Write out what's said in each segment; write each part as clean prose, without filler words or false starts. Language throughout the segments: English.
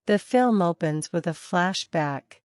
The film opens with a flashback.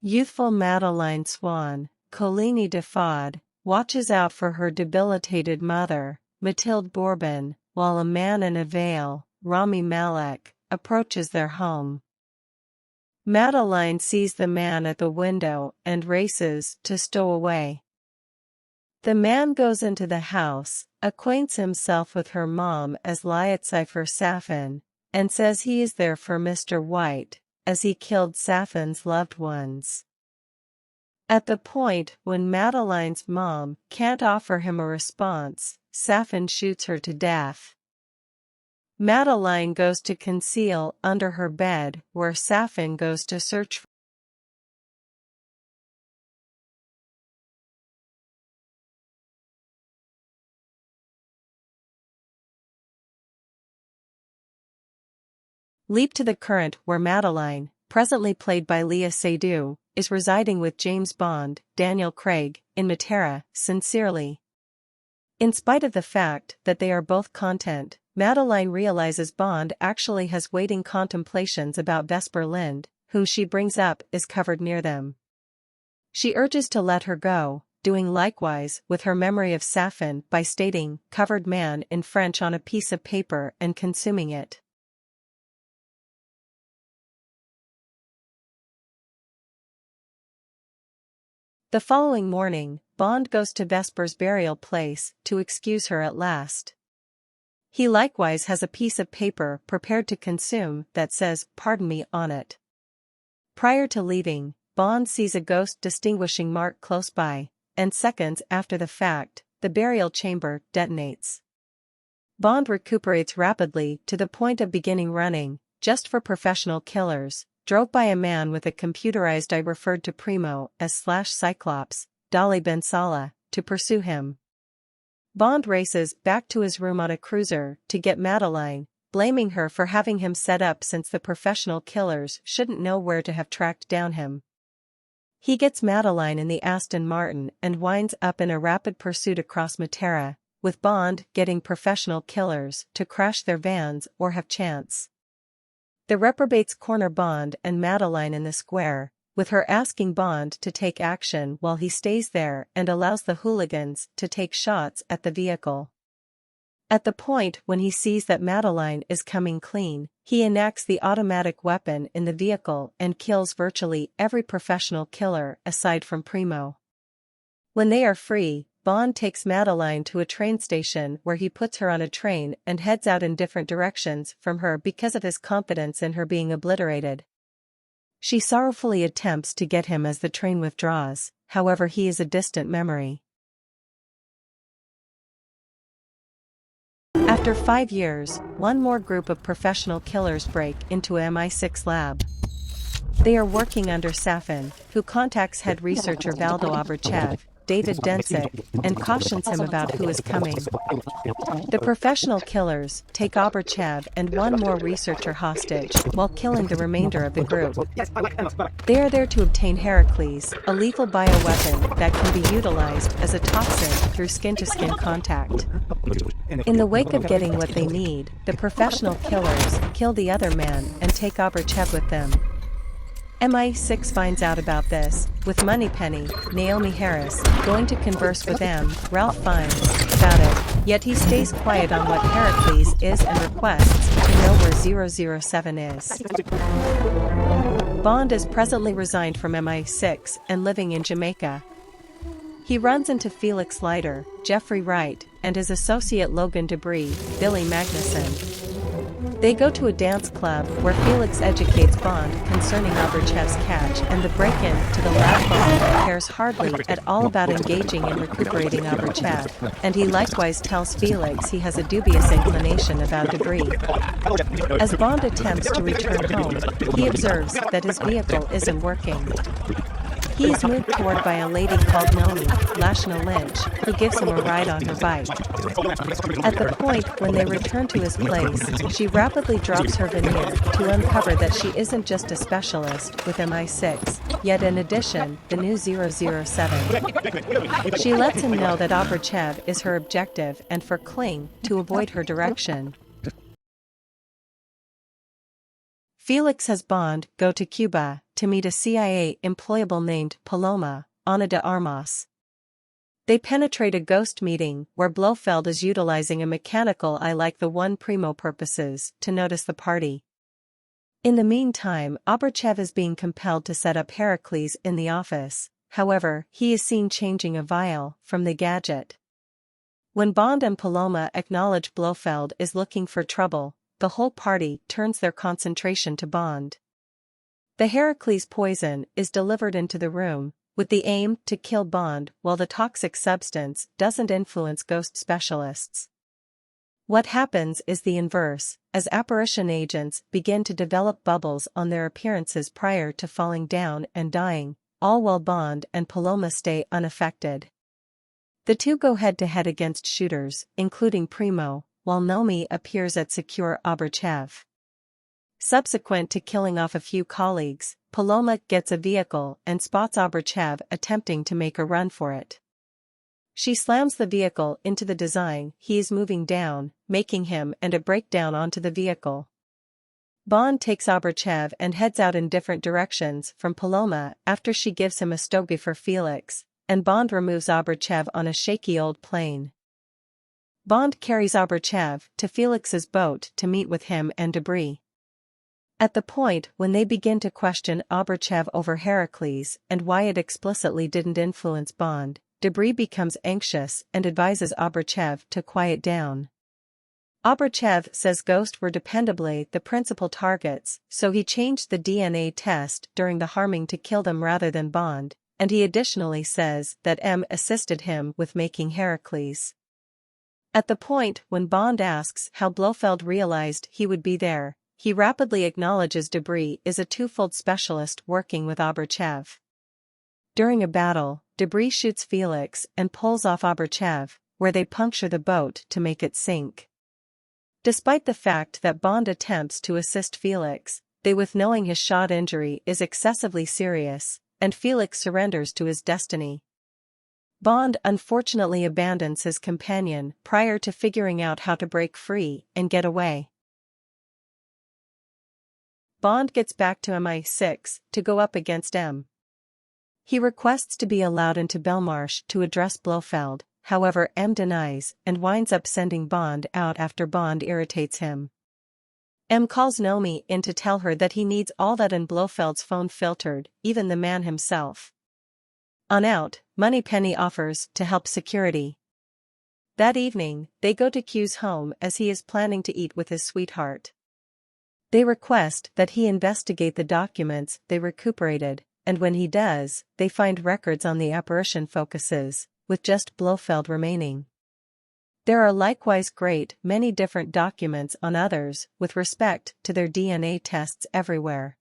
Youthful Madeline Swan, Coligny de Faude, watches out for her debilitated mother, Mathilde Bourbon, while a man in a veil, Rami Malek, approaches their home. Madeline sees the man at the window and races to stow away. The man goes into the house, acquaints himself with her mom as Liatzipher Safin, and says he is there for Mr. White, as he killed Safin's loved ones. At the point when Madeline's mom can't offer him a response, Safin shoots her to death. Madeline goes to conceal under her bed, where Safin goes to search for. Leap to the current where Madeline, presently played by Leah Seydoux, is residing with James Bond, Daniel Craig, in Matera, sincerely. In spite of the fact that they are both content, Madeline realizes Bond actually has waiting contemplations about Vesper Lind, whom she brings up is covered near them. She urges to let her go, doing likewise with her memory of Safin by stating "covered man" in French on a piece of paper and consuming it. The following morning, Bond goes to Vesper's burial place to excuse her at last. He likewise has a piece of paper prepared to consume that says "Pardon me" on it. Prior to leaving, Bond sees a ghost distinguishing mark close by, and seconds after the fact, the burial chamber detonates. Bond recuperates rapidly to the point of beginning running, just for professional killers, drove by a man with a computerized eye referred to Primo as /Cyclops, Dali Ben Salah, to pursue him. Bond races back to his room on a cruiser to get Madeline, blaming her for having him set up since the professional killers shouldn't know where to have tracked down him. He gets Madeline in the Aston Martin and winds up in a rapid pursuit across Matera, with Bond getting professional killers to crash their vans or have chance. The reprobates corner Bond and Madeline in the square, with her asking Bond to take action while he stays there and allows the hooligans to take shots at the vehicle. At the point when he sees that Madeline is coming clean, he enacts the automatic weapon in the vehicle and kills virtually every professional killer aside from Primo. When they are free, Bond takes Madeline to a train station where he puts her on a train and heads out in different directions from her because of his confidence in her being obliterated. She sorrowfully attempts to get him as the train withdraws, however he is a distant memory. After 5 years, one more group of professional killers break into a MI6 lab. They are working under Safin, who contacts head researcher Valdo Abrachev, David Densick, and cautions him about who is coming. The professional killers take Abrachev and one more researcher hostage, while killing the remainder of the group. They are there to obtain Heracles, a lethal bioweapon that can be utilized as a toxin through skin-to-skin contact. In the wake of getting what they need, the professional killers kill the other man and take Abrachev with them. MI6 finds out about this, with Moneypenny, Naomi Harris, going to converse with Ralph Fiennes, about it, yet he stays quiet on what Heracles is and requests to know where 007 is. Bond is presently resigned from MI6 and living in Jamaica. He runs into Felix Leiter, Jeffrey Wright, and his associate Logan Debris, Billy Magnuson. They go to a dance club where Felix educates Bond concerning Abrachev's catch, and the break-in to the lab Bond cares hardly at all about engaging in recuperating Abrachev, and he likewise tells Felix he has a dubious inclination about Debris. As Bond attempts to return home, he observes that his vehicle isn't working. He is moved toward by a lady called Nomi, Lashna Lynch, who gives him a ride on her bike. At the point when they return to his place, she rapidly drops her veneer to uncover that she isn't just a specialist with MI6, yet in addition, the new 007. She lets him know that Abrachev is her objective and for Kling to avoid her direction. Felix has Bond go to Cuba to meet a CIA employable named Paloma, Ana de Armas. They penetrate a ghost meeting where Blofeld is utilizing a mechanical eye like the one Primo purposes to notice the party. In the meantime, Oberchev is being compelled to set up Heracles in the office, however, he is seen changing a vial from the gadget. When Bond and Paloma acknowledge Blofeld is looking for trouble, the whole party turns their concentration to Bond. The Heracles poison is delivered into the room, with the aim to kill Bond while the toxic substance doesn't influence ghost specialists. What happens is the inverse, as apparition agents begin to develop bubbles on their appearances prior to falling down and dying, all while Bond and Paloma stay unaffected. The two go head-to-head against shooters, including Primo, while Nomi appears at secure Oberchev. Subsequent to killing off a few colleagues, Paloma gets a vehicle and spots Oberchev attempting to make a run for it. She slams the vehicle into the design he is moving down, making him and a breakdown onto the vehicle. Bond takes Oberchev and heads out in different directions from Paloma after she gives him a stogie for Felix, and Bond removes Oberchev on a shaky old plane. Bond carries Oberchev to Felix's boat to meet with him and Debris. At the point when they begin to question Oberchev over Heracles and why it explicitly didn't influence Bond, Debris becomes anxious and advises Oberchev to quiet down. Oberchev says ghosts were dependably the principal targets, so he changed the DNA test during the harming to kill them rather than Bond, and he additionally says that M assisted him with making Heracles. At the point when Bond asks how Blofeld realized he would be there, he rapidly acknowledges Debris is a twofold specialist working with Oberchev. During a battle, Debris shoots Felix and pulls off Oberchev, where they puncture the boat to make it sink. Despite the fact that Bond attempts to assist Felix, they with knowing his shot injury is excessively serious, and Felix surrenders to his destiny. Bond unfortunately abandons his companion prior to figuring out how to break free and get away. Bond gets back to MI6 to go up against M. He requests to be allowed into Belmarsh to address Blofeld, however M denies and winds up sending Bond out after Bond irritates him. M calls Nomi in to tell her that he needs all that in Blofeld's phone filtered, even the man himself. On out, Moneypenny offers to help security. That evening, they go to Q's home as he is planning to eat with his sweetheart. They request that he investigate the documents they recuperated, and when he does, they find records on the apparition focuses, with just Blofeld remaining. There are likewise great many different documents on others with respect to their DNA tests everywhere.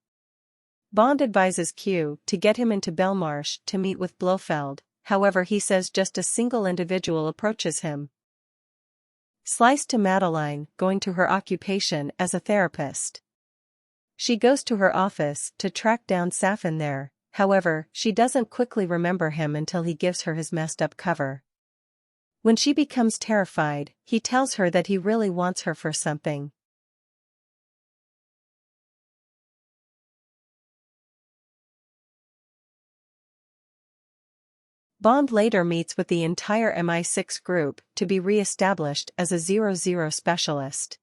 Bond advises Q to get him into Belmarsh to meet with Blofeld, however he says just a single individual approaches him. Slice to Madeline going to her occupation as a therapist. She goes to her office to track down Safin there, however she doesn't quickly remember him until he gives her his messed up cover. When she becomes terrified, he tells her that he really wants her for something. Bond later meets with the entire MI6 group to be re-established as a 00 specialist.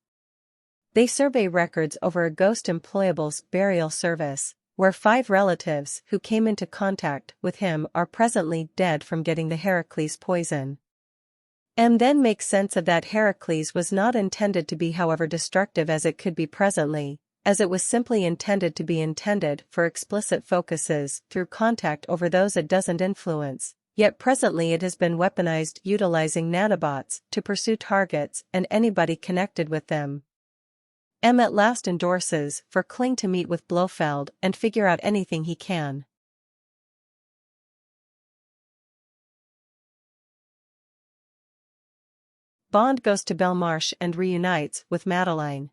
They survey records over a ghost employable's burial service, where 5 relatives who came into contact with him are presently dead from getting the Heracles poison. M then makes sense of that Heracles was not intended to be however destructive as it could be presently, as it was simply intended to be intended for explicit focuses through contact over those it doesn't influence. Yet presently it has been weaponized utilizing nanobots to pursue targets and anybody connected with them. M at last endorses for Kling to meet with Blofeld and figure out anything he can. Bond goes to Belmarsh and reunites with Madeline.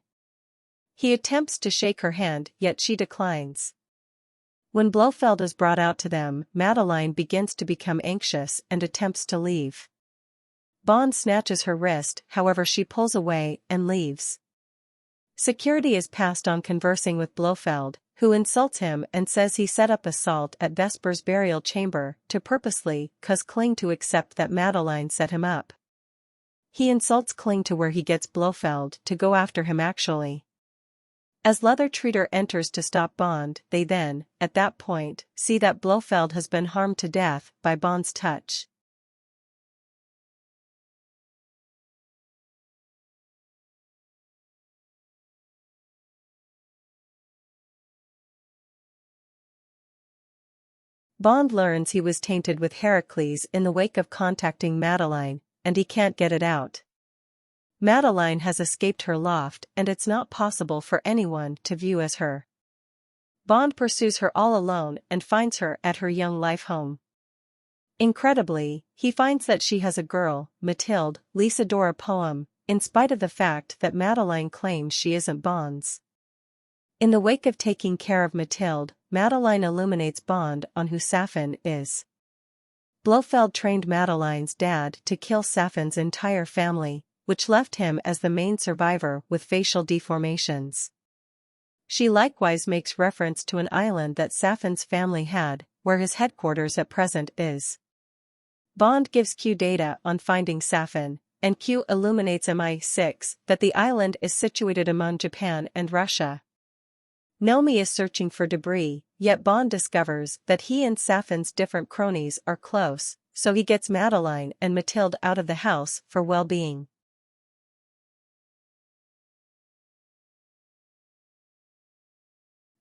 He attempts to shake her hand yet she declines. When Blofeld is brought out to them, Madeline begins to become anxious and attempts to leave. Bond snatches her wrist, however she pulls away and leaves. Security is passed on conversing with Blofeld, who insults him and says he set up assault at Vesper's burial chamber to purposely cause Kling to accept that Madeline set him up. He insults Kling to where he gets Blofeld to go after him actually. As Leather Treater enters to stop Bond, they then, at that point, see that Blofeld has been harmed to death by Bond's touch. Bond learns he was tainted with Heracles in the wake of contacting Madeline, and he can't get it out. Madeline has escaped her loft and it's not possible for anyone to view as her. Bond pursues her all alone and finds her at her young life home. Incredibly, he finds that she has a girl, Mathilde, Lysadora poem, in spite of the fact that Madeline claims she isn't Bond's. In the wake of taking care of Mathilde, Madeline illuminates Bond on who Safin is. Blofeld trained Madeline's dad to kill Safin's entire family, which left him as the main survivor with facial deformations. She likewise makes reference to an island that Safin's family had, where his headquarters at present is. Bond gives Q data on finding Safin, and Q illuminates MI6 that the island is situated among Japan and Russia. Nomi is searching for debris, yet Bond discovers that he and Safin's different cronies are close, so he gets Madeline and Mathilde out of the house for well-being.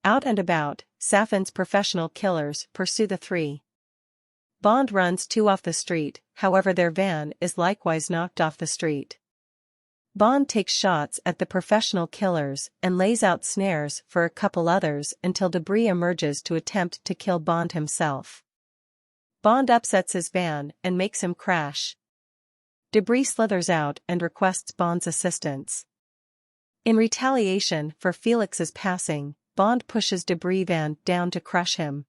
Out and about, Safin's professional killers pursue the three. Bond runs two off the street, however their van is likewise knocked off the street. Bond takes shots at the professional killers and lays out snares for a couple others until debris emerges to attempt to kill Bond himself. Bond upsets his van and makes him crash. Debris slithers out and requests Bond's assistance. In retaliation for Felix's passing, Bond pushes debris van down to crush him.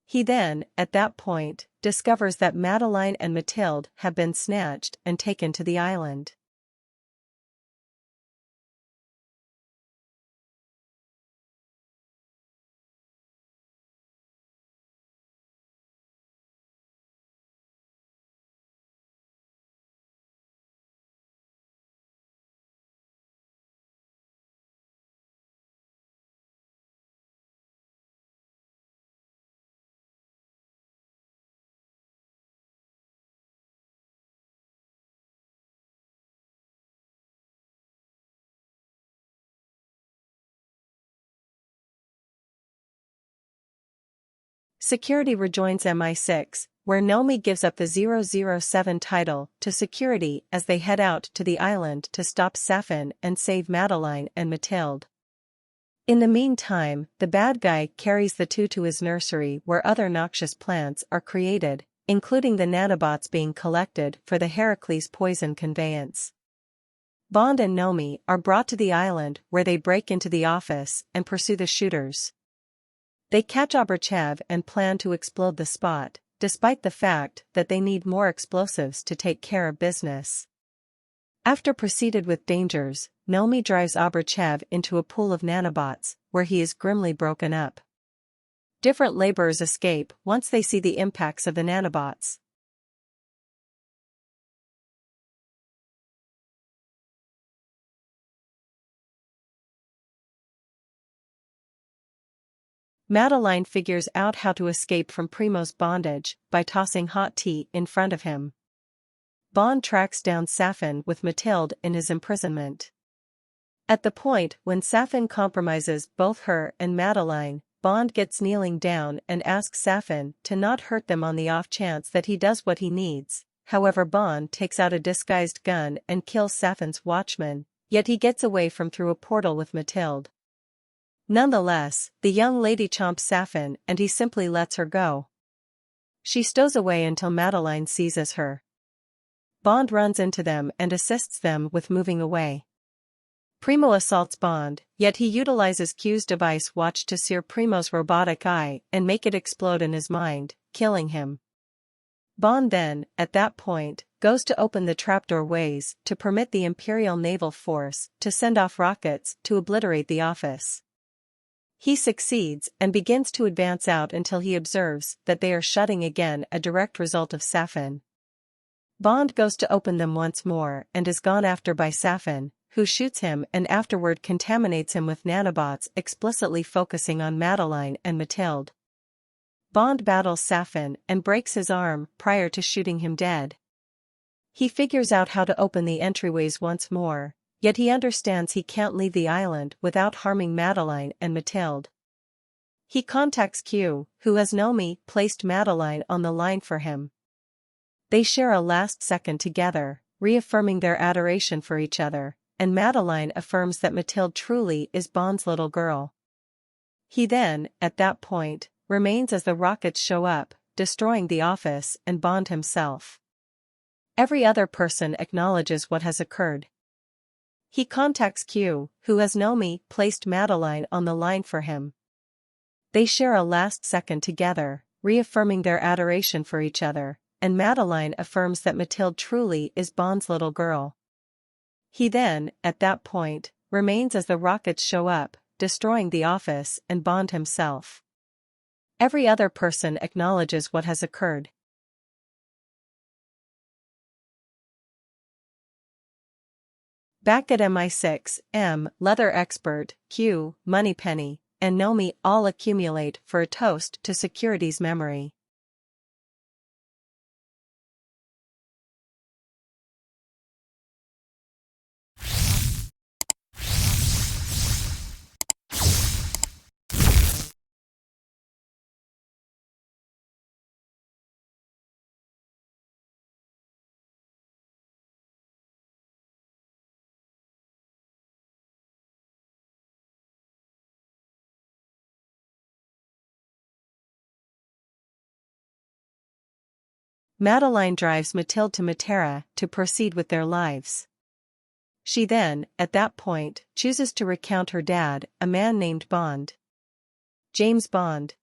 He then, at that point, discovers that Madeline and Mathilde have been snatched and taken to the island. Security rejoins MI6, where Nomi gives up the 007 title to Security as they head out to the island to stop Safin and save Madeline and Mathilde. In the meantime, the bad guy carries the two to his nursery where other noxious plants are created, including the nanobots being collected for the Heracles poison conveyance. Bond and Nomi are brought to the island where they break into the office and pursue the shooters. They catch Obrachev and plan to explode the spot, despite the fact that they need more explosives to take care of business. After proceeded with dangers, Nomi drives Obrachev into a pool of nanobots, where he is grimly broken up. Different laborers escape once they see the impacts of the nanobots. Madeline figures out how to escape from Primo's bondage by tossing hot tea in front of him. Bond tracks down Safin with Mathilde in his imprisonment. At the point when Safin compromises both her and Madeline, Bond gets kneeling down and asks Safin to not hurt them on the off chance that he does what he needs. However, Bond takes out a disguised gun and kills Safin's watchman, yet he gets away from through a portal with Mathilde. Nonetheless, the young lady chomps Safin and he simply lets her go. She stows away until Madeline seizes her. Bond runs into them and assists them with moving away. Primo assaults Bond, yet he utilizes Q's device watch to sear Primo's robotic eye and make it explode in his mind, killing him. Bond then, at that point, goes to open the trapdoor ways to permit the Imperial Naval Force to send off rockets to obliterate the office. He succeeds and begins to advance out until he observes that they are shutting again, a direct result of Safin. Bond goes to open them once more and is gone after by Safin, who shoots him and afterward contaminates him with nanobots, explicitly focusing on Madeline and Mathilde. Bond battles Safin and breaks his arm prior to shooting him dead. He figures out how to open the entryways once more, yet he understands he can't leave the island without harming Madeline and Mathilde. He contacts Q, who has placed Madeline on the line for him. They share a last second together, reaffirming their adoration for each other, and Madeline affirms that Mathilde truly is Bond's little girl. He then, at that point, remains as the rockets show up, destroying the office and Bond himself. Every other person acknowledges what has occurred. He contacts Q, who has placed Madeline on the line for him. They share a last second together, reaffirming their adoration for each other, and Madeline affirms that Mathilde truly is Bond's little girl. He then, at that point, remains as the rockets show up, destroying the office and Bond himself. Every other person acknowledges what has occurred. Back at MI6, M, leather expert, Q, Moneypenny, and Nomi all accumulate for a toast to Security's memory. Madeline drives Mathilde to Matera to proceed with their lives. She then, at that point, chooses to recount her dad, a man named Bond. James Bond,